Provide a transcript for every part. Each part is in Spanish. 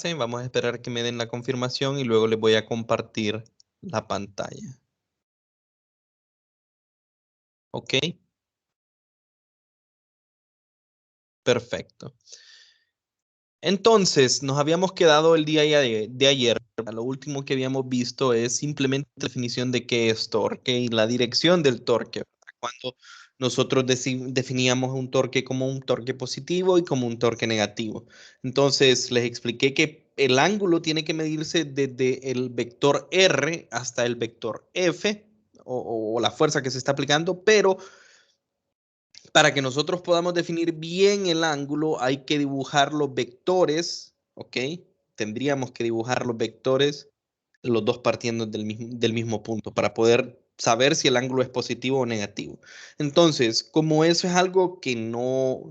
Vamos a esperar que me den la confirmación y luego les voy a compartir la pantalla. ¿Ok? Perfecto. Entonces, nos habíamos quedado el día de ayer. Lo último que habíamos visto es simplemente la definición de qué es torque y la dirección del torque. Cuando nosotros definíamos un torque como un torque positivo y como un torque negativo. Entonces, les expliqué que el ángulo tiene que medirse desde el vector R hasta el vector F o la fuerza que se está aplicando, pero para que nosotros podamos definir bien el ángulo, hay que dibujar los vectores, ¿ok? Tendríamos que dibujar los vectores, los dos partiendo del mismo punto, para poder saber si el ángulo es positivo o negativo. Entonces, como eso es algo que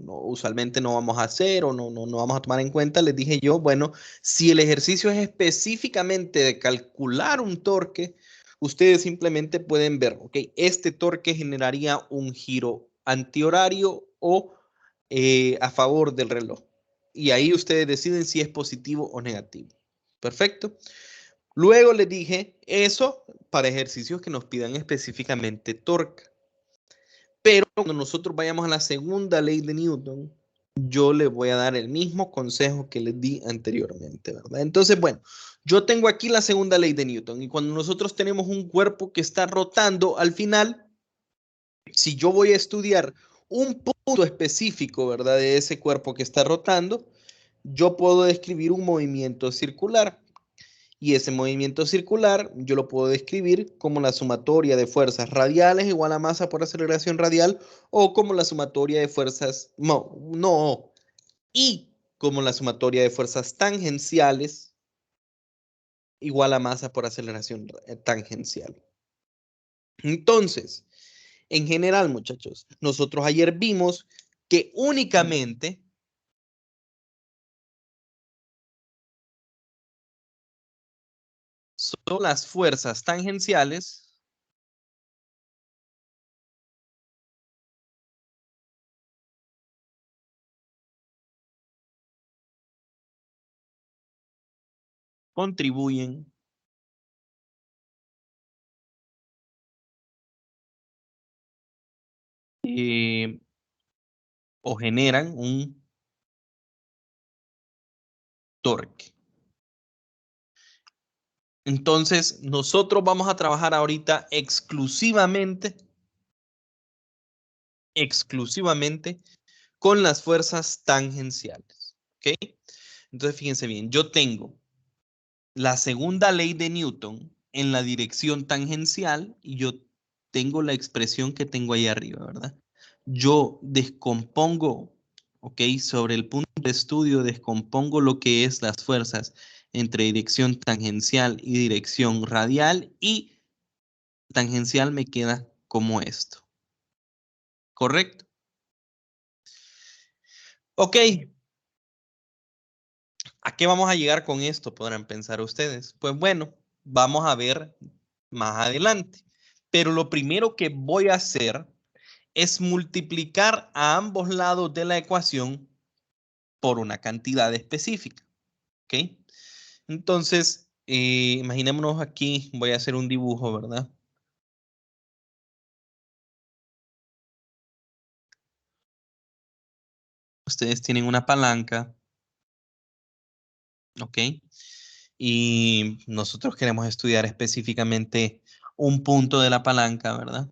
usualmente no vamos a hacer o no vamos a tomar en cuenta, les dije yo, bueno, si el ejercicio es específicamente de calcular un torque, ustedes simplemente pueden ver, ok, este torque generaría un giro antihorario o a favor del reloj. Y ahí ustedes deciden si es positivo o negativo. Perfecto. Luego les dije eso para ejercicios que nos pidan específicamente torque. Pero cuando nosotros vayamos a la segunda ley de Newton, yo les voy a dar el mismo consejo que les di anteriormente, ¿verdad? Entonces, bueno, yo tengo aquí la segunda ley de Newton y cuando nosotros tenemos un cuerpo que está rotando, al final, si yo voy a estudiar un punto específico, ¿verdad? De ese cuerpo que está rotando, yo puedo describir un movimiento circular. Y ese movimiento circular yo lo puedo describir como la sumatoria de fuerzas radiales igual a masa por aceleración radial o como la sumatoria de fuerzas, y como la sumatoria de fuerzas tangenciales igual a masa por aceleración tangencial. Entonces, en general, muchachos, nosotros ayer vimos que únicamente son las fuerzas tangenciales contribuyen o generan un torque. Entonces, nosotros vamos a trabajar ahorita exclusivamente con las fuerzas tangenciales. ¿Ok? Entonces, fíjense bien, yo tengo la segunda ley de Newton en la dirección tangencial y yo tengo la expresión que tengo ahí arriba, ¿verdad? Yo descompongo, ¿ok? Sobre el punto de estudio, descompongo lo que es las fuerzas entre dirección tangencial y dirección radial y tangencial me queda como esto. ¿Correcto? Ok. ¿A qué vamos a llegar con esto? Podrán pensar ustedes. Pues bueno, vamos a ver más adelante. Pero lo primero que voy a hacer es multiplicar a ambos lados de la ecuación por una cantidad específica. ¿Ok? Entonces, imaginémonos aquí, voy a hacer un dibujo, ¿verdad? Ustedes tienen una palanca, ¿ok? Y nosotros queremos estudiar específicamente un punto de la palanca, ¿verdad?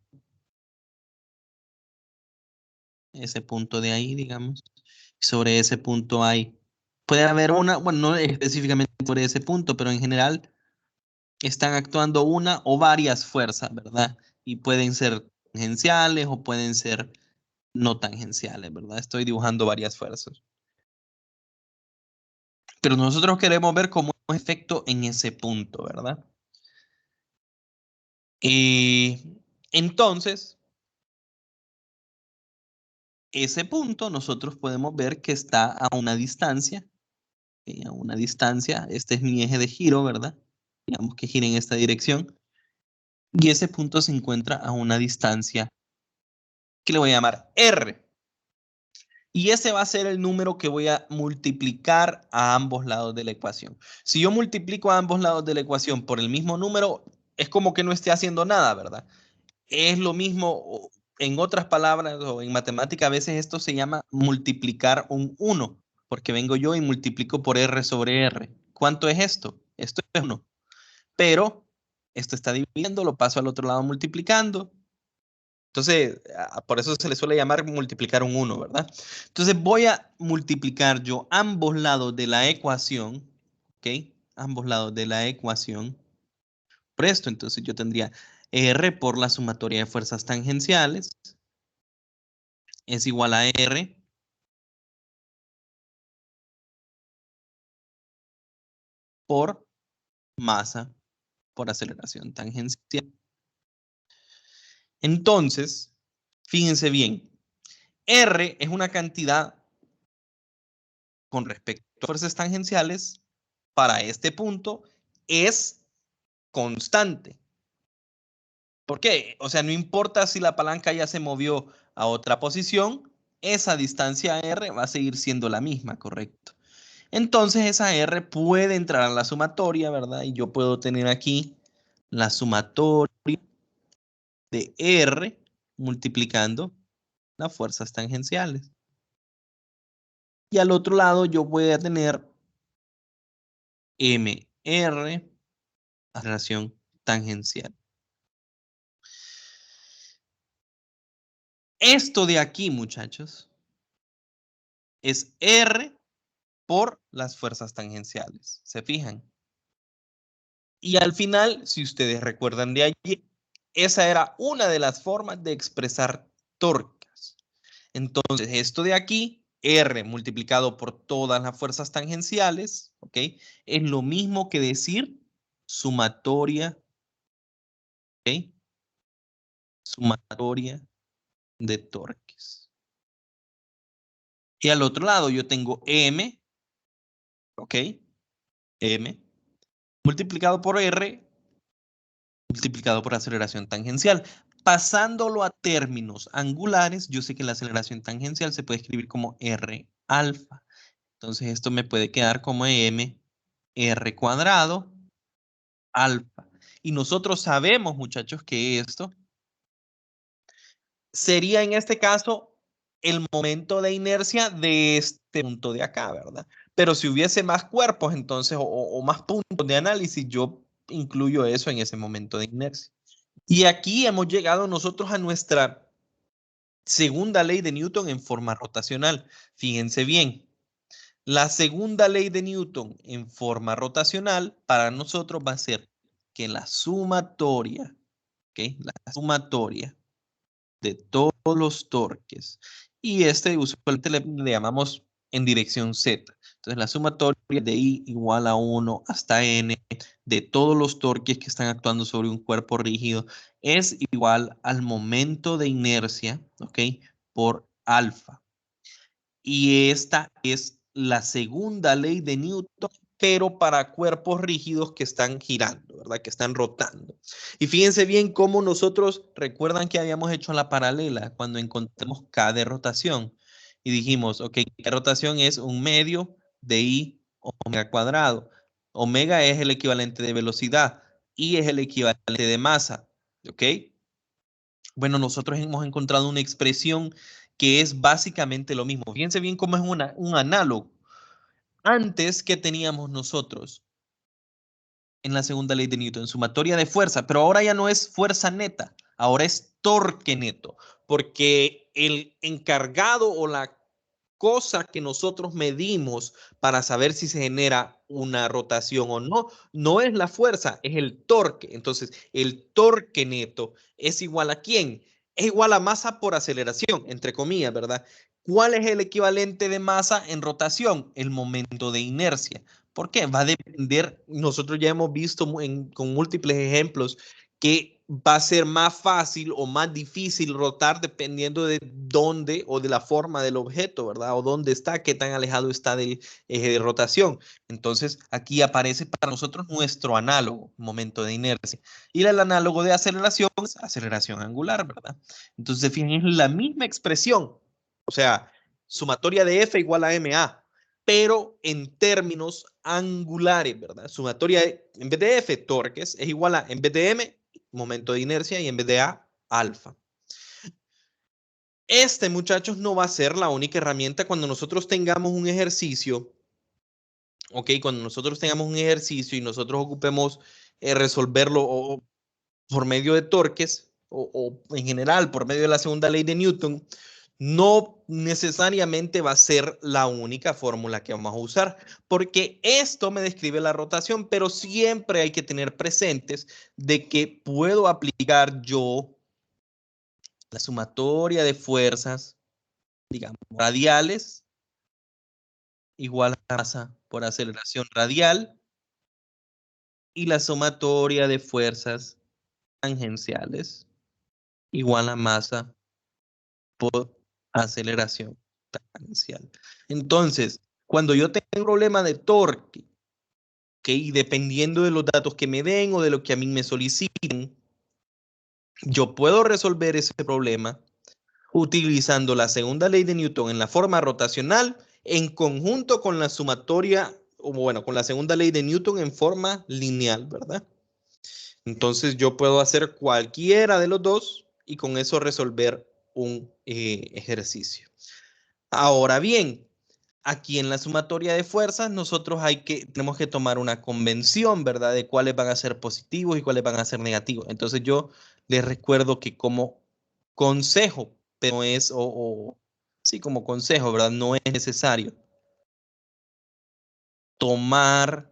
Ese punto de ahí, digamos. Sobre ese punto puede haber una, bueno, no específicamente sobre ese punto, pero en general están actuando una o varias fuerzas, ¿verdad? Y pueden ser tangenciales o pueden ser no tangenciales, ¿verdad? Estoy dibujando varias fuerzas. Pero nosotros queremos ver cómo es efecto en ese punto, ¿verdad? Y entonces, ese punto nosotros podemos ver que está a una distancia, a una distancia, este es mi eje de giro, ¿verdad? Digamos que gira en esta dirección, y ese punto se encuentra a una distancia que le voy a llamar R. Y ese va a ser el número que voy a multiplicar a ambos lados de la ecuación. Si yo multiplico a ambos lados de la ecuación por el mismo número, es como que no esté haciendo nada, ¿verdad? Es lo mismo, en otras palabras, o en matemática, a veces esto se llama multiplicar un 1, porque vengo yo y multiplico por R sobre R. ¿Cuánto es esto? Esto es 1. Pero esto está dividiendo, lo paso al otro lado multiplicando. Entonces, por eso se le suele llamar multiplicar un 1, ¿verdad? Entonces voy a multiplicar yo ambos lados de la ecuación, ¿ok? Ambos lados de la ecuación por esto. Entonces yo tendría R por la sumatoria de fuerzas tangenciales es igual a R por masa por aceleración tangencial. Entonces, fíjense bien, R es una cantidad con respecto a fuerzas tangenciales para este punto es constante. ¿Por qué? O sea, no importa si la palanca ya se movió a otra posición, esa distancia R va a seguir siendo la misma, ¿correcto? Entonces esa R puede entrar a la sumatoria, ¿verdad? Y yo puedo tener aquí la sumatoria de R multiplicando las fuerzas tangenciales. Y al otro lado yo voy a tener MR, aceleración tangencial. Esto de aquí, muchachos, es R por las fuerzas tangenciales. ¿Se fijan? Y al final, si ustedes recuerdan de allí, esa era una de las formas de expresar torques. Entonces, esto de aquí, R multiplicado por todas las fuerzas tangenciales, ¿ok? Es lo mismo que decir sumatoria, ¿ok? Sumatoria de torques. Y al otro lado yo tengo M, ¿ok? M multiplicado por R multiplicado por aceleración tangencial. Pasándolo a términos angulares, yo sé que la aceleración tangencial se puede escribir como R alfa. Entonces esto me puede quedar como M R cuadrado alfa. Y nosotros sabemos, muchachos, que esto sería en este caso el momento de inercia de este punto de acá, ¿verdad? Pero si hubiese más cuerpos, entonces, o más puntos de análisis, yo incluyo eso en ese momento de inercia. Y aquí hemos llegado nosotros a nuestra segunda ley de Newton en forma rotacional. Fíjense bien, la segunda ley de Newton en forma rotacional para nosotros va a ser que la sumatoria, ¿ok? La sumatoria de todos los torques. Y este usualmente le llamamos en dirección Z. Entonces la sumatoria de I igual a 1 hasta N de todos los torques que están actuando sobre un cuerpo rígido es igual al momento de inercia, ¿ok? Por alfa. Y esta es la segunda ley de Newton, pero para cuerpos rígidos que están girando, ¿verdad? Que están rotando. Y fíjense bien cómo nosotros, recuerdan que habíamos hecho la paralela cuando encontramos K de rotación. Y dijimos, ok, K de rotación es un medio de I omega cuadrado. Omega es el equivalente de velocidad. I es el equivalente de masa, ¿ok? Bueno, nosotros hemos encontrado una expresión que es básicamente lo mismo. Fíjense bien cómo es un análogo. Antes, ¿qué teníamos nosotros en la segunda ley de Newton? Sumatoria de fuerza, pero ahora ya no es fuerza neta, ahora es torque neto, porque el encargado o la cosa que nosotros medimos para saber si se genera una rotación o no, no es la fuerza, es el torque. Entonces, el torque neto es igual a ¿quién? Es igual a masa por aceleración, entre comillas, ¿verdad? ¿Cuál es el equivalente de masa en rotación? El momento de inercia. ¿Por qué? Va a depender, nosotros ya hemos visto con múltiples ejemplos que va a ser más fácil o más difícil rotar dependiendo de dónde o de la forma del objeto, ¿verdad? O dónde está, qué tan alejado está del eje de rotación. Entonces, aquí aparece para nosotros nuestro análogo, momento de inercia. Y el análogo de aceleración es aceleración angular, ¿verdad? Entonces, fíjense, es la misma expresión. O sea, sumatoria de F igual a MA, pero en términos angulares, ¿verdad? Sumatoria, en vez de F, torques, es igual a, en vez de M, momento de inercia, y en vez de A, alfa. Este, muchachos, no va a ser la única herramienta cuando nosotros tengamos un ejercicio, ¿ok? Cuando nosotros tengamos un ejercicio y nosotros ocupemos resolverlo por medio de torques o en general por medio de la segunda ley de Newton, no necesariamente va a ser la única fórmula que vamos a usar, porque esto me describe la rotación, pero siempre hay que tener presentes de que puedo aplicar yo la sumatoria de fuerzas, digamos, radiales igual a masa por aceleración radial y la sumatoria de fuerzas tangenciales igual a masa por aceleración tangencial. Entonces, cuando yo tengo un problema de torque, y dependiendo de los datos que me den o de lo que a mí me soliciten, yo puedo resolver ese problema utilizando la segunda ley de Newton en la forma rotacional en conjunto con la sumatoria, o bueno, con la segunda ley de Newton en forma lineal, ¿verdad? Entonces yo puedo hacer cualquiera de los dos y con eso resolver un ejercicio. Ahora bien, aquí en la sumatoria de fuerzas nosotros tenemos que tomar una convención, ¿verdad? De cuáles van a ser positivos y cuáles van a ser negativos. Entonces yo les recuerdo que como consejo, pero es, sí, como consejo, ¿verdad? No es necesario tomar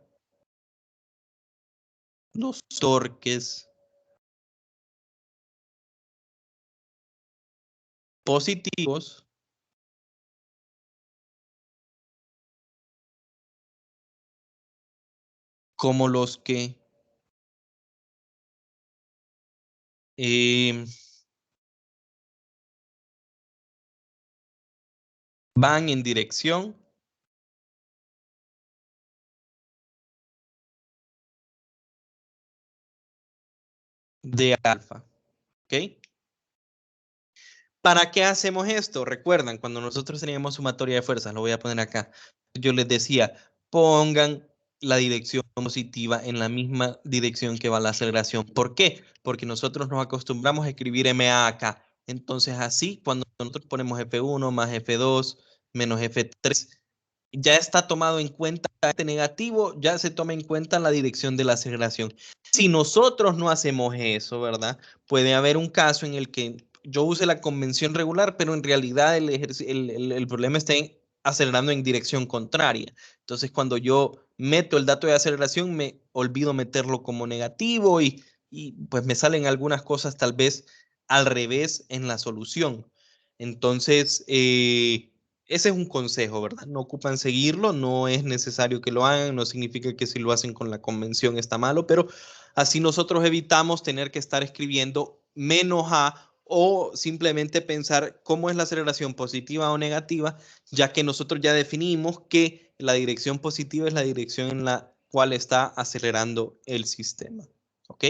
los torques positivos como los que eh, van en dirección de alfa, ¿ok? ¿Para qué hacemos esto? Recuerdan, cuando nosotros teníamos sumatoria de fuerzas, lo voy a poner acá, yo les decía, pongan la dirección positiva en la misma dirección que va la aceleración. ¿Por qué? Porque nosotros nos acostumbramos a escribir MA acá. Entonces así, cuando nosotros ponemos F1 más F2 menos F3, ya está tomado en cuenta este negativo, ya se toma en cuenta la dirección de la aceleración. Si nosotros no hacemos eso, ¿verdad? Puede haber un caso en el que yo use la convención regular, pero en realidad el problema está acelerando en dirección contraria. Entonces, cuando yo meto el dato de aceleración, me olvido meterlo como negativo y pues me salen algunas cosas tal vez al revés en la solución. Entonces, ese es un consejo, ¿verdad? No ocupan seguirlo, no es necesario que lo hagan, no significa que si lo hacen con la convención está malo, pero así nosotros evitamos tener que estar escribiendo menos a o simplemente pensar cómo es la aceleración positiva o negativa, ya que nosotros ya definimos que la dirección positiva es la dirección en la cual está acelerando el sistema. ¿Ok?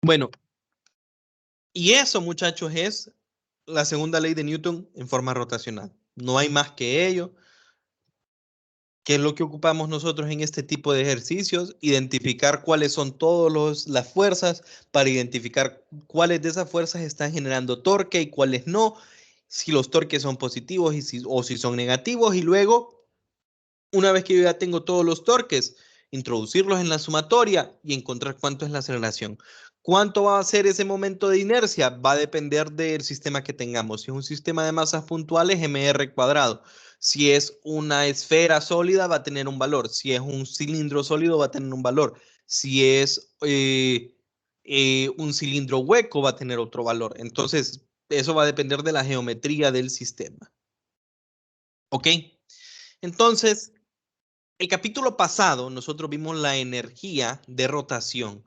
Bueno, y eso, muchachos, es la segunda ley de Newton en forma rotacional. No hay más que ello. ¿Qué es lo que ocupamos nosotros en este tipo de ejercicios? Identificar cuáles son todas las fuerzas para identificar cuáles de esas fuerzas están generando torque y cuáles no, si los torques son positivos o si son negativos y luego, una vez que yo ya tengo todos los torques, introducirlos en la sumatoria y encontrar cuánto es la aceleración. ¿Cuánto va a ser ese momento de inercia? Va a depender del sistema que tengamos. Si es un sistema de masas puntuales, mr cuadrado. Si es una esfera sólida, va a tener un valor. Si es un cilindro sólido, va a tener un valor. Si es un cilindro hueco, va a tener otro valor. Entonces, eso va a depender de la geometría del sistema. ¿Ok? Entonces, el capítulo pasado nosotros vimos la energía de rotación,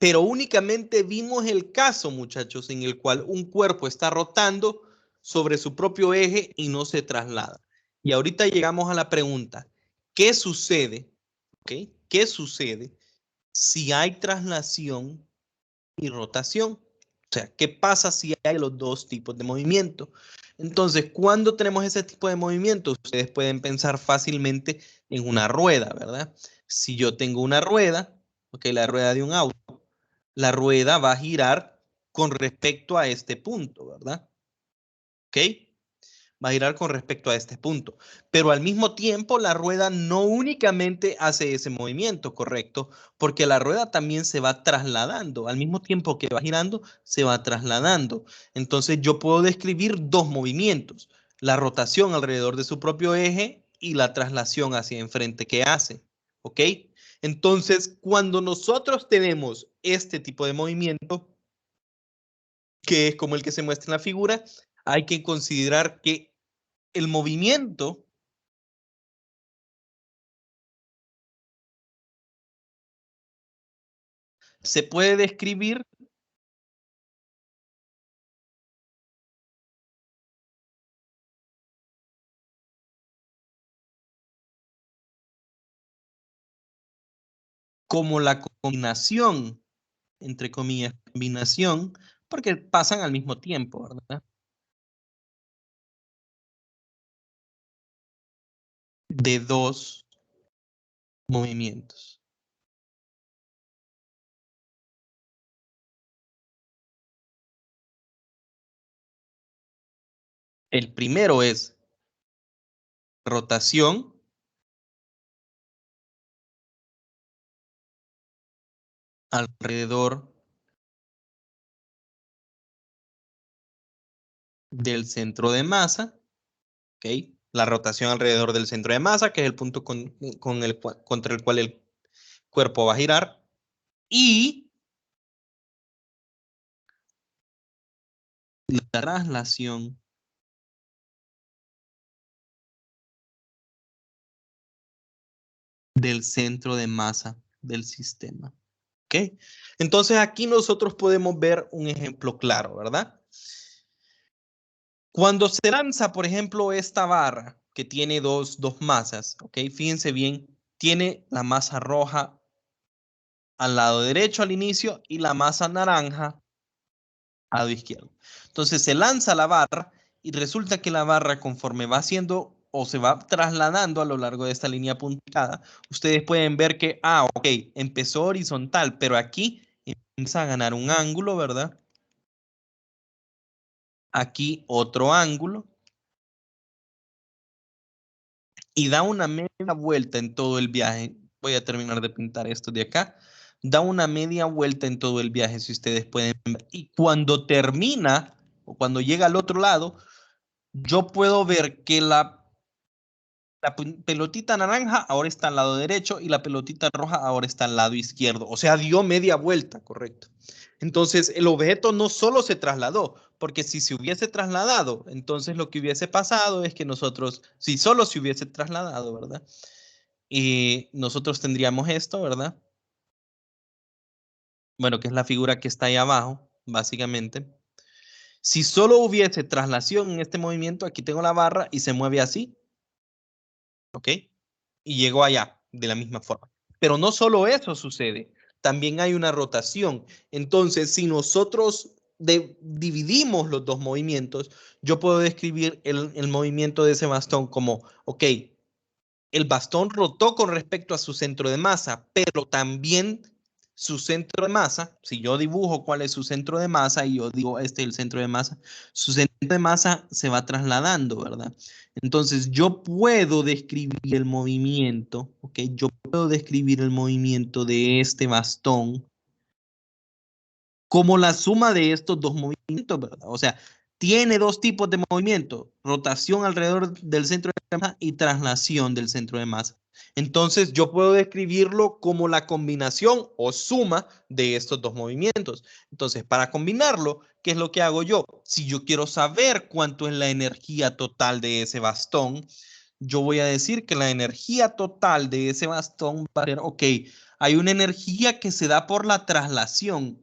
pero únicamente vimos el caso, muchachos, en el cual un cuerpo está rotando sobre su propio eje y no se traslada. Y ahorita llegamos a la pregunta, ¿qué sucede ¿Ok? ¿Qué sucede si hay traslación y rotación? O sea, ¿qué pasa si hay los dos tipos de movimiento? Entonces, cuando tenemos ese tipo de movimiento, ustedes pueden pensar fácilmente en una rueda, ¿verdad? Si yo tengo una rueda, ok, la rueda de un auto, la rueda va a girar con respecto a este punto, ¿verdad? ¿Ok? Va a girar con respecto a este punto. Pero al mismo tiempo, la rueda no únicamente hace ese movimiento, ¿correcto? Porque la rueda también se va trasladando. Al mismo tiempo que va girando, se va trasladando. Entonces yo puedo describir dos movimientos. La rotación alrededor de su propio eje y la traslación hacia enfrente que hace. ¿Ok? Entonces, cuando nosotros tenemos este tipo de movimiento, que es como el que se muestra en la figura, hay que considerar que el movimiento se puede describir como la combinación, entre comillas, combinación, porque pasan al mismo tiempo, ¿verdad? De dos movimientos. El primero es rotación alrededor del centro de masa, ¿ok? La rotación alrededor del centro de masa, que es el punto contra el cual el cuerpo va a girar, y la traslación del centro de masa del sistema. ¿Ok? Entonces aquí nosotros podemos ver un ejemplo claro, ¿verdad? Cuando se lanza, por ejemplo, esta barra que tiene dos masas, ¿ok? Fíjense bien, tiene la masa roja al lado derecho al inicio y la masa naranja al lado izquierdo. Entonces se lanza la barra y resulta que la barra conforme va haciendo o se va trasladando a lo largo de esta línea puntada, ustedes pueden ver que, ok, empezó horizontal, pero aquí empieza a ganar un ángulo, ¿verdad? Aquí otro ángulo y da una media vuelta en todo el viaje. Voy a terminar de pintar esto de acá. Da una media vuelta en todo el viaje, si ustedes pueden ver. Y cuando termina, o cuando llega al otro lado, yo puedo ver que la pelotita naranja ahora está al lado derecho y la pelotita roja ahora está al lado izquierdo. O sea, dio media vuelta, correcto. Entonces, el objeto no solo se trasladó, porque si se hubiese trasladado, entonces lo que hubiese pasado es que nosotros, si solo se hubiese trasladado, ¿verdad? Y nosotros tendríamos esto, ¿verdad? Bueno, que es la figura que está ahí abajo, básicamente. Si solo hubiese traslación en este movimiento, aquí tengo la barra y se mueve así, ¿ok? Y llegó allá de la misma forma. Pero no solo eso sucede, también hay una rotación. Entonces, si nosotros dividimos los dos movimientos, yo puedo describir el movimiento de ese bastón como, ok, el bastón rotó con respecto a su centro de masa, pero también su centro de masa, si yo dibujo cuál es su centro de masa y yo digo este es el centro de masa, su centro de masa se va trasladando, ¿verdad? Entonces yo puedo describir el movimiento, ¿ok? Yo puedo describir el movimiento de este bastón como la suma de estos dos movimientos, ¿verdad? O sea, tiene dos tipos de movimiento, rotación alrededor del centro de masa y traslación del centro de masa. Entonces, yo puedo describirlo como la combinación o suma de estos dos movimientos. Entonces, para combinarlo, ¿qué es lo que hago yo? Si yo quiero saber cuánto es la energía total de ese bastón, yo voy a decir que la energía total de ese bastón va a ser, ok, hay una energía que se da por la traslación,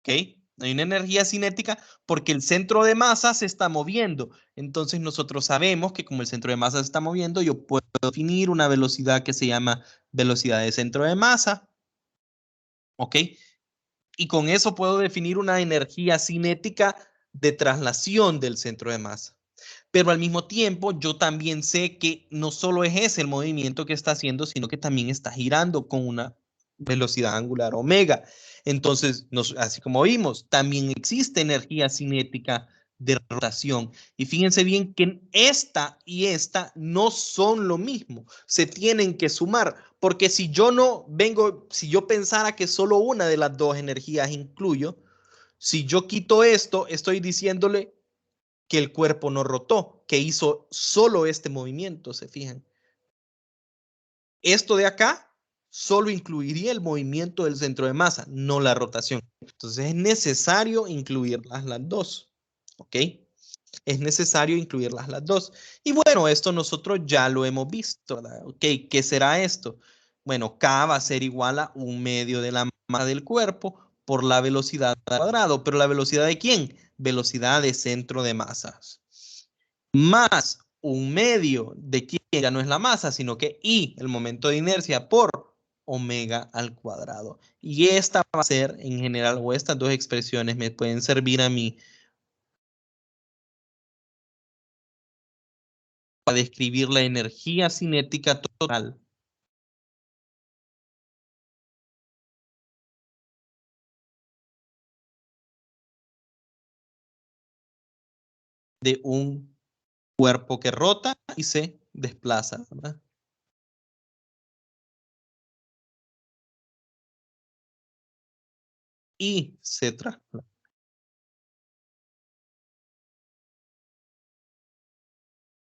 ¿ok? Hay una energía cinética porque el centro de masa se está moviendo. Entonces nosotros sabemos que como el centro de masa se está moviendo, yo puedo definir una velocidad que se llama velocidad de centro de masa. ¿Ok? Y con eso puedo definir una energía cinética de traslación del centro de masa. Pero al mismo tiempo, yo también sé que no solo es ese el movimiento que está haciendo, sino que también está girando con una velocidad angular omega. Entonces, así como vimos, también existe energía cinética de rotación. Y fíjense bien que esta y esta no son lo mismo, se tienen que sumar, porque si yo no vengo, si yo pensara que solo una de las dos energías incluyo, si yo quito esto, estoy diciéndole que el cuerpo no rotó, que hizo solo este movimiento, ¿se fijan? Esto de acá solo incluiría el movimiento del centro de masa, no la rotación. Entonces es necesario incluirlas las dos, ¿ok? Es necesario incluirlas las dos. Y bueno, esto nosotros ya lo hemos visto, ¿verdad? ¿Ok? ¿Qué será esto? Bueno, K va a ser igual a 1/2 de la masa del cuerpo por la velocidad al cuadrado. ¿Pero la velocidad de quién? Velocidad de centro de masas. Más 1/2 de quién ya no es la masa, sino que I, el momento de inercia, por omega al cuadrado. Y esta va a ser, en general, o estas dos expresiones me pueden servir a mí para describir la energía cinética total de un cuerpo que rota y se desplaza, ¿verdad? Y se traslada.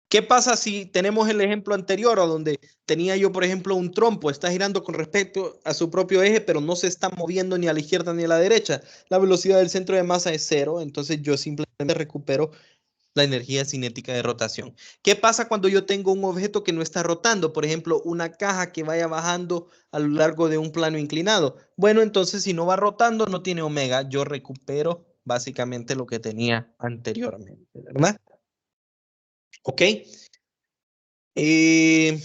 ¿Qué pasa si tenemos el ejemplo anterior o donde tenía yo, por ejemplo, un trompo, está girando con respecto a su propio eje, pero no se está moviendo ni a la izquierda ni a la derecha? La velocidad del centro de masa es cero, entonces yo simplemente recupero la energía cinética de rotación. ¿Qué pasa cuando yo tengo un objeto que no está rotando? Por ejemplo, una caja que vaya bajando a lo largo de un plano inclinado. Bueno, entonces si no va rotando, no tiene omega. Yo recupero básicamente lo que tenía anteriormente, ¿verdad? ¿Ok? Eh,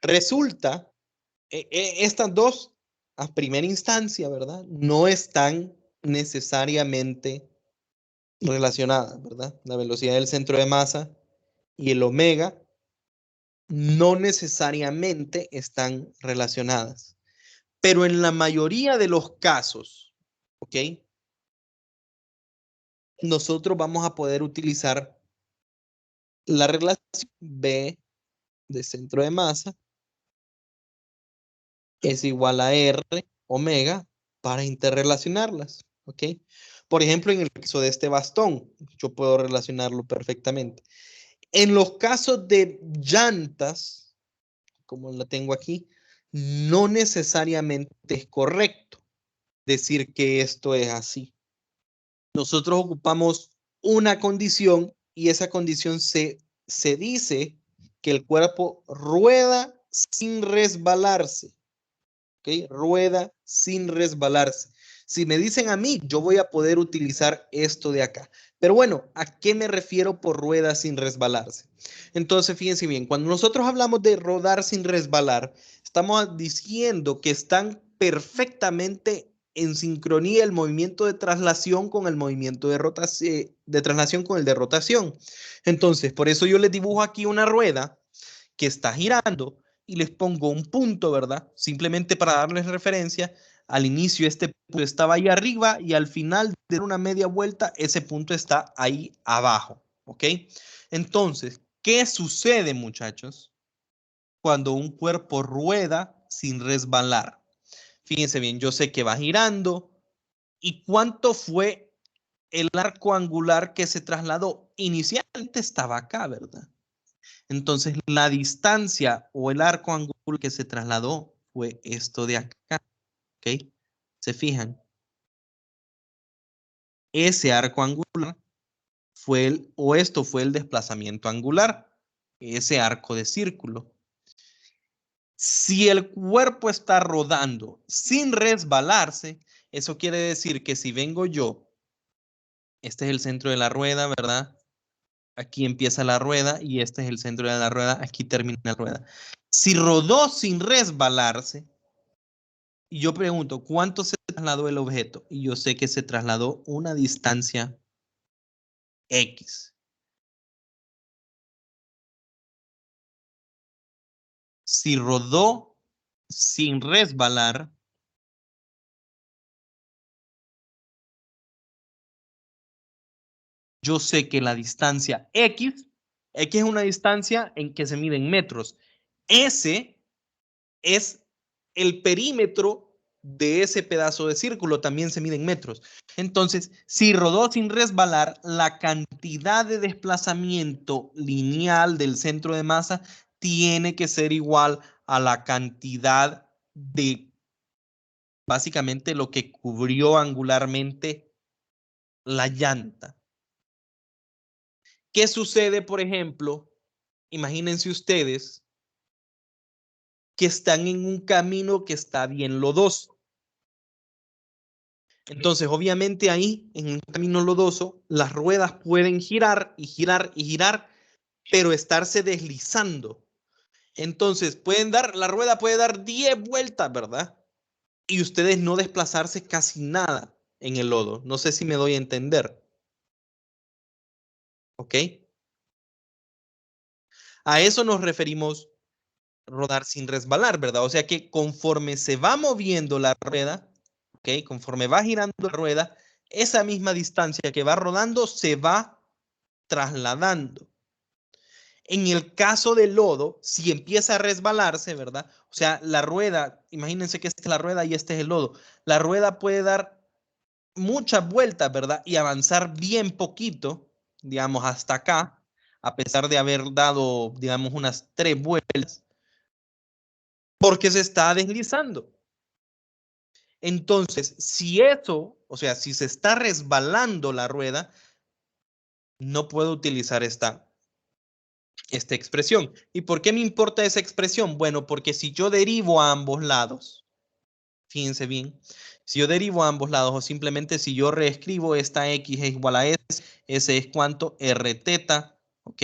resulta, estas dos, a primera instancia, ¿verdad? No están necesariamente relacionadas, ¿verdad? La velocidad del centro de masa y el omega no necesariamente están relacionadas, pero en la mayoría de los casos, ¿ok? Nosotros vamos a poder utilizar la relación B de centro de masa es igual a R omega para interrelacionarlas, ¿ok? Por ejemplo, en el caso de este bastón, yo puedo relacionarlo perfectamente. En los casos de llantas, como la tengo aquí, no necesariamente es correcto decir que esto es así. Nosotros ocupamos una condición y esa condición se dice que el cuerpo rueda sin resbalarse. ¿Ok? Rueda sin resbalarse. Si me dicen a mí, yo voy a poder utilizar esto de acá. Pero bueno, ¿a qué me refiero por rueda sin resbalarse? Entonces, fíjense bien, cuando nosotros hablamos de rodar sin resbalar, estamos diciendo que están perfectamente en sincronía el movimiento de traslación con el movimiento de rotación, de traslación con el de rotación. Entonces, por eso yo les dibujo aquí una rueda que está girando y les pongo un punto, ¿verdad? Simplemente para darles referencia, al inicio este punto estaba ahí arriba y al final de una media vuelta ese punto está ahí abajo, ¿ok? Entonces, ¿qué sucede, muchachos, cuando un cuerpo rueda sin resbalar? Fíjense bien, yo sé que va girando. ¿Y cuánto fue el arco angular que se trasladó? Inicialmente estaba acá, ¿verdad? Entonces, la distancia o el arco angular que se trasladó fue esto de acá, ¿ok? ¿Se fijan? Ese arco angular fue o esto fue el desplazamiento angular, ese arco de círculo. Si el cuerpo está rodando sin resbalarse, eso quiere decir que si vengo yo, este es el centro de la rueda, ¿verdad? Aquí empieza la rueda y este es el centro de la rueda, aquí termina la rueda. Si rodó sin resbalarse, y yo pregunto, ¿cuánto se trasladó el objeto? Y yo sé que se trasladó una distancia X. Si rodó sin resbalar, yo sé que la distancia X es una distancia en que se mide en metros. S es el perímetro de ese pedazo de círculo, también se mide en metros. Entonces, si rodó sin resbalar, la cantidad de desplazamiento lineal del centro de masa tiene que ser igual a la cantidad de básicamente lo que cubrió angularmente la llanta. ¿Qué sucede, por ejemplo? Imagínense ustedes que están en un camino que está bien lodoso. Entonces, obviamente ahí, en un camino lodoso, las ruedas pueden girar y girar y girar, pero estarse deslizando. Entonces, la rueda puede dar 10 vueltas, ¿verdad? Y ustedes no desplazarse casi nada en el lodo. No sé si me doy a entender. ¿Ok? A eso nos referimos rodar sin resbalar, ¿verdad? O sea que conforme se va moviendo la rueda, ¿ok? Conforme va girando la rueda, esa misma distancia que va rodando se va trasladando. En el caso del lodo, si empieza a resbalarse, ¿verdad? O sea, la rueda, imagínense que esta es la rueda y este es el lodo. La rueda puede dar muchas vueltas, ¿verdad? Y avanzar bien poquito, digamos, hasta acá, a pesar de haber dado, digamos, unas 3 vueltas, porque se está deslizando. Entonces, si eso, o sea, si se está resbalando la rueda, no puedo utilizar esta expresión. ¿Y por qué me importa esa expresión? Bueno, porque si yo derivo a ambos lados, fíjense bien, si yo derivo a ambos lados o simplemente si yo reescribo esta X es igual a S, S es cuánto, R teta, ¿ok?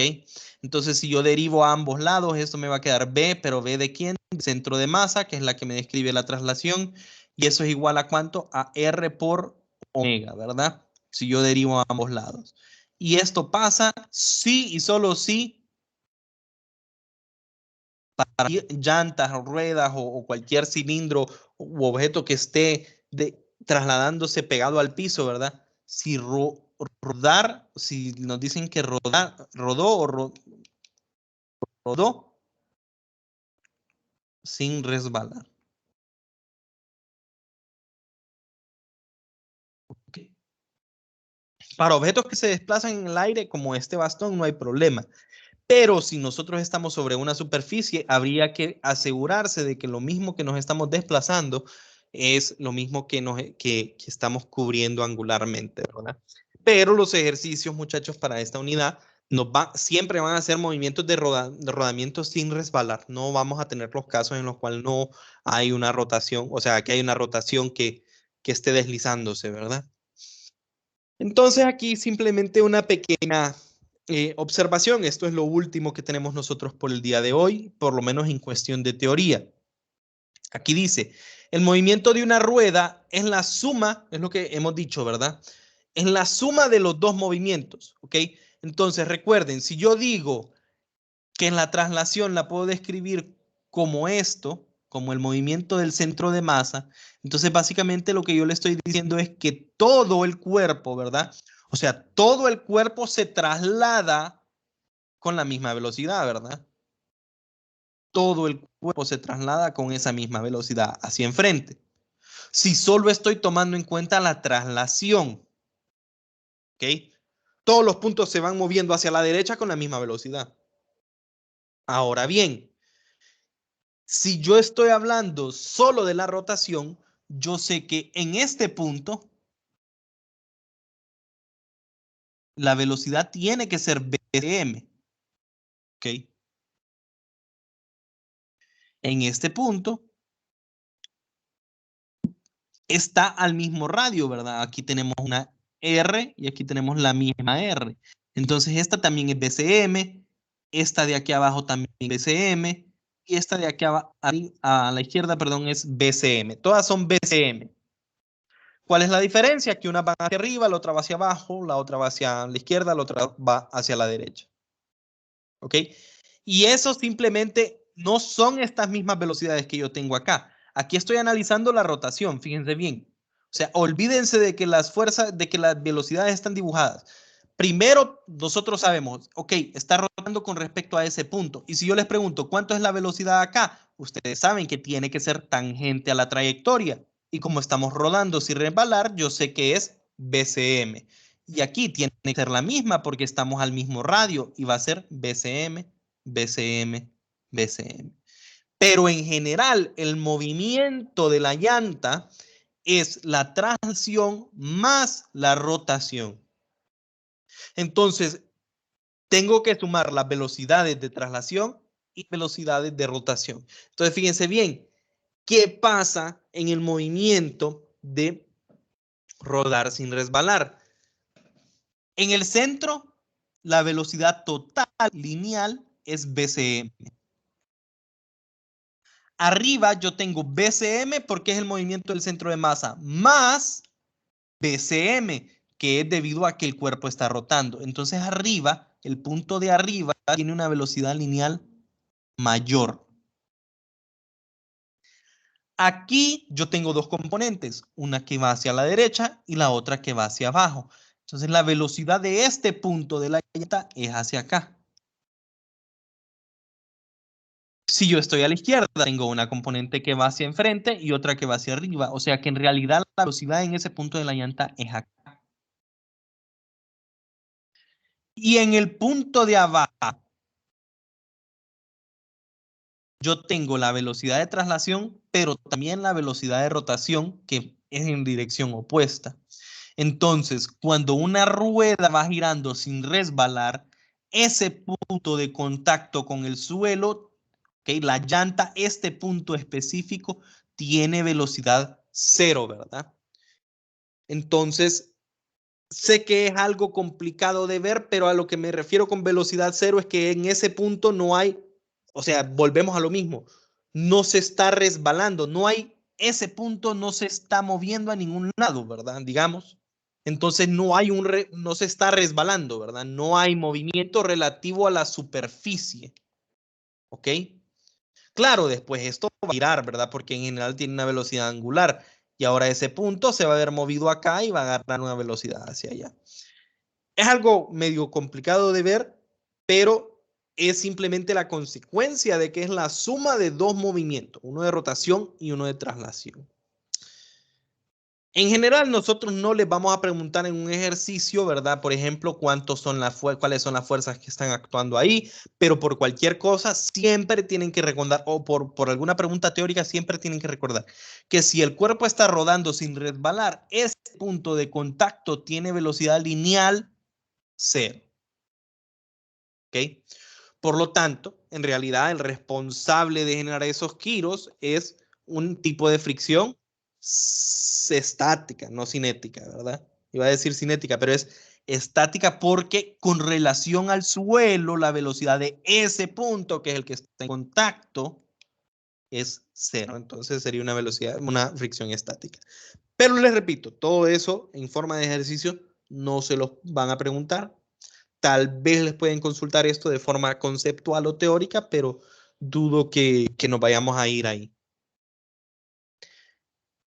Entonces si yo derivo a ambos lados, esto me va a quedar B, pero B de quién? Centro de masa, que es la que me describe la traslación, y eso es igual a cuánto? A R por omega, ¿verdad? Si yo derivo a ambos lados. Y esto pasa si y solo si para llantas o ruedas o cualquier cilindro u objeto que esté trasladándose pegado al piso, ¿verdad? Si rodar, si nos dicen que rodó o rodó sin resbalar. Okay. Para objetos que se desplazan en el aire, como este bastón, no hay problema. Pero si nosotros estamos sobre una superficie, habría que asegurarse de que lo mismo que nos estamos desplazando es lo mismo que estamos cubriendo angularmente, ¿verdad? Pero los ejercicios, muchachos, para esta unidad siempre van a ser movimientos de rodamiento sin resbalar. No vamos a tener los casos en los cuales no hay una rotación, o sea, que hay una rotación que esté deslizándose, ¿verdad? Entonces aquí simplemente una pequeña observación. Esto es lo último que tenemos nosotros por el día de hoy, por lo menos en cuestión de teoría. Aquí dice, el movimiento de una rueda es la suma, es lo que hemos dicho, ¿verdad? Es la suma de los dos movimientos, ¿ok? Entonces recuerden, si yo digo que en la traslación la puedo describir como esto, como el movimiento del centro de masa, entonces básicamente lo que yo le estoy diciendo es que todo el cuerpo, ¿verdad? O sea, todo el cuerpo se traslada con la misma velocidad, ¿verdad? Todo el cuerpo se traslada con esa misma velocidad hacia enfrente. Si solo estoy tomando en cuenta la traslación, ¿ok? Todos los puntos se van moviendo hacia la derecha con la misma velocidad. Ahora bien, si yo estoy hablando solo de la rotación, yo sé que en este punto la velocidad tiene que ser BM. ¿Ok? en este punto está al mismo radio, ¿verdad? Aquí tenemos una R y aquí tenemos la misma R. Entonces esta también es BCM, esta de aquí abajo también es BCM y esta de aquí a la izquierda, perdón, es BCM. Todas son BCM. ¿Cuál es la diferencia? Que una va hacia arriba, la otra va hacia abajo, la otra va hacia la izquierda, la otra va hacia la derecha. ¿Ok? Y eso simplemente no son estas mismas velocidades que yo tengo acá. Aquí estoy analizando la rotación, fíjense bien. O sea, olvídense de que las fuerzas, de que las velocidades están dibujadas. Primero, nosotros sabemos, ok, está rotando con respecto a ese punto. Y si yo les pregunto, ¿cuánto es la velocidad acá? Ustedes saben que tiene que ser tangente a la trayectoria. Y como estamos rodando sin resbalar, yo sé que es BCM. Y aquí tiene que ser la misma porque estamos al mismo radio y va a ser BCM, BCM, BCM. Pero en general, el movimiento de la llanta es la traslación más la rotación. Entonces, tengo que sumar las velocidades de traslación y velocidades de rotación. Entonces, fíjense bien, ¿qué pasa en el movimiento de rodar sin resbalar? En el centro, la velocidad total lineal es BCM. Arriba yo tengo BCM porque es el movimiento del centro de masa más BCM, que es debido a que el cuerpo está rotando. Entonces arriba, el punto de arriba tiene una velocidad lineal mayor. Aquí yo tengo dos componentes, una que va hacia la derecha y la otra que va hacia abajo. Entonces la velocidad de este punto de la llanta es hacia acá. Si yo estoy a la izquierda, tengo una componente que va hacia enfrente y otra que va hacia arriba. O sea que en realidad la velocidad en ese punto de la llanta es acá. Y en el punto de abajo, yo tengo la velocidad de traslación, pero también la velocidad de rotación, que es en dirección opuesta. Entonces, cuando una rueda va girando sin resbalar, ese punto de contacto con el suelo, ¿okay? La llanta, este punto específico, tiene velocidad cero, ¿verdad? Entonces, sé que es algo complicado de ver, pero a lo que me refiero con velocidad cero es que en ese punto no hay, o sea, volvemos a lo mismo, no se está resbalando, no hay, ese punto no se está moviendo a ningún lado, ¿verdad? Digamos. Entonces no hay no se está resbalando, ¿verdad? No hay movimiento relativo a la superficie, ¿ok? Claro, después esto va a girar, ¿verdad? Porque en general tiene una velocidad angular y ahora ese punto se va a ver movido acá y va a agarrar una velocidad hacia allá. Es algo medio complicado de ver, pero es simplemente la consecuencia de que es la suma de dos movimientos, uno de rotación y uno de traslación. En general, nosotros no les vamos a preguntar en un ejercicio, ¿verdad? Por ejemplo, cuáles son las fuerzas que están actuando ahí, pero por cualquier cosa siempre tienen que recordar, o por alguna pregunta teórica, siempre tienen que recordar que si el cuerpo está rodando sin resbalar, ese punto de contacto tiene velocidad lineal cero. ¿Ok? Por lo tanto, en realidad, el responsable de generar esos giros es un tipo de fricción estática, no cinética, ¿verdad? Iba a decir cinética, pero es estática porque con relación al suelo, la velocidad de ese punto, que es el que está en contacto, es cero. Entonces sería una velocidad, una fricción estática. Pero les repito, todo eso en forma de ejercicio no se los van a preguntar. Tal vez les pueden consultar esto de forma conceptual o teórica, pero dudo que nos vayamos a ir ahí.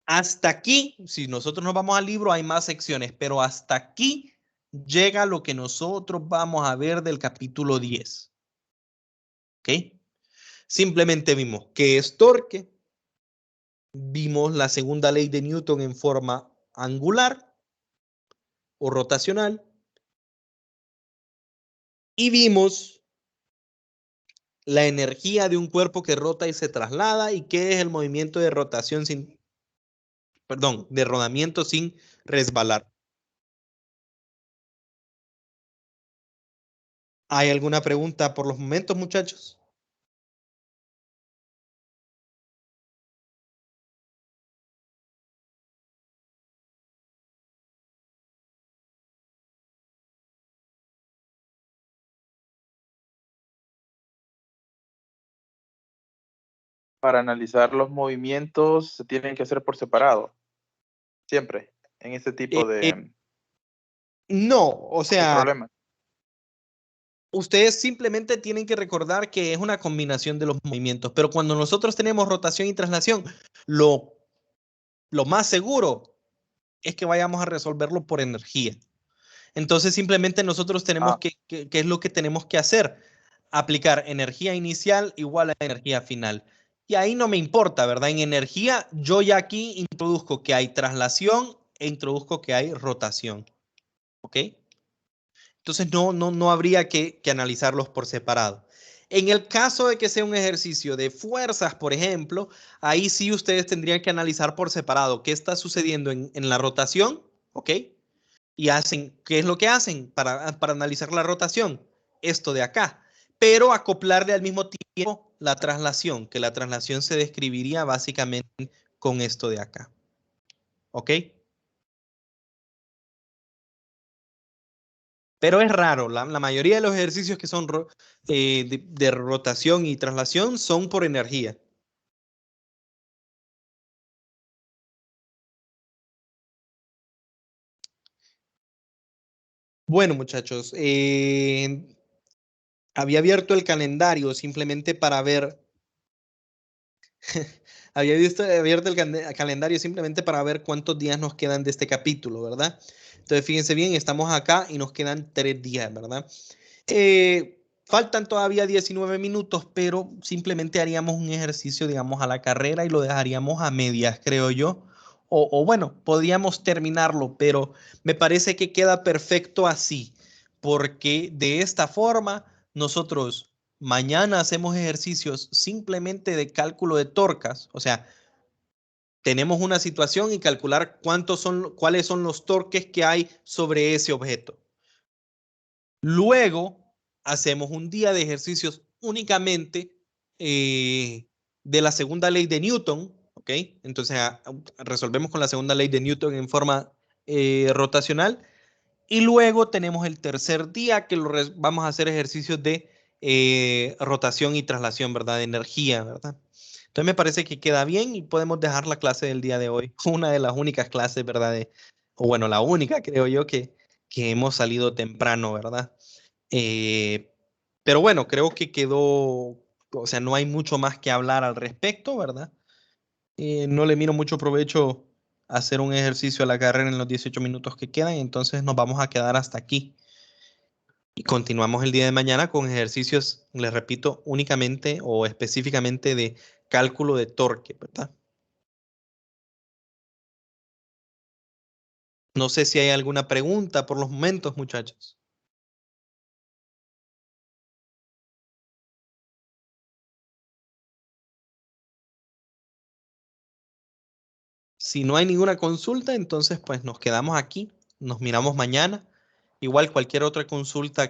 Hasta aquí, si nosotros nos vamos al libro, hay más secciones, pero hasta aquí llega lo que nosotros vamos a ver del capítulo 10. ¿Ok? Simplemente vimos qué es torque, vimos la segunda ley de Newton en forma angular o rotacional y vimos la energía de un cuerpo que rota y se traslada y qué es el movimiento de rotación sin, perdón, de rodamiento sin resbalar. ¿Hay alguna pregunta por los momentos, muchachos? Para analizar los movimientos se tienen que hacer por separado, siempre, en este tipo de No, o sea, problemas. ustedes simplemente tienen que recordar que es una combinación de los movimientos, pero cuando nosotros tenemos rotación y traslación, lo, lo más seguro es que vayamos a resolverlo por energía. Entonces simplemente nosotros tenemos ¿qué es lo que tenemos que hacer? Aplicar energía inicial igual a energía final. Y ahí no me importa, ¿verdad? En energía yo ya aquí introduzco que hay traslación e introduzco que hay rotación. ¿Ok? Entonces no habría que analizarlos por separado. En el caso de que sea un ejercicio de fuerzas, por ejemplo, ahí sí ustedes tendrían que analizar por separado qué está sucediendo en la rotación, ¿ok? Y hacen, ¿qué es lo que hacen para analizar la rotación? Esto de acá, pero acoplarle al mismo tiempo la traslación, que la traslación se describiría básicamente con esto de acá, ¿ok? Pero es raro, la mayoría de los ejercicios que son de rotación y traslación son por energía. Bueno, muchachos, había abierto el calendario simplemente para ver, abierto el calendario simplemente para ver cuántos días nos quedan de este capítulo, ¿verdad? Entonces, fíjense bien, estamos acá y nos quedan 3 días, ¿verdad? Faltan todavía 19 minutos, pero simplemente haríamos un ejercicio, digamos, a la carrera y lo dejaríamos a medias, creo yo. O bueno, podríamos terminarlo, pero me parece que queda perfecto así, porque de esta forma nosotros mañana hacemos ejercicios simplemente de cálculo de torcas, o sea, tenemos una situación y calcular cuáles son los torques que hay sobre ese objeto. Luego hacemos un día de ejercicios únicamente de la segunda ley de Newton, ¿ok? Entonces resolvemos con la segunda ley de Newton en forma rotacional. Y luego tenemos el tercer día que vamos a hacer ejercicios de rotación y traslación, ¿verdad? De energía, ¿verdad? Entonces me parece que queda bien y podemos dejar la clase del día de hoy. Una de las únicas clases, ¿verdad? O bueno, la única, creo yo, que hemos salido temprano, ¿verdad? Eh, pero bueno, creo que quedó, o sea, no hay mucho más que hablar al respecto, ¿verdad? No le miro mucho provecho a hacer un ejercicio a la carrera en los 18 minutos que quedan, entonces nos vamos a quedar hasta aquí. Y continuamos el día de mañana con ejercicios, les repito, únicamente o específicamente de cálculo de torque, ¿verdad? No sé si hay alguna pregunta por los momentos, muchachos. Si no hay ninguna consulta, entonces pues nos quedamos aquí, nos miramos mañana. Igual cualquier otra consulta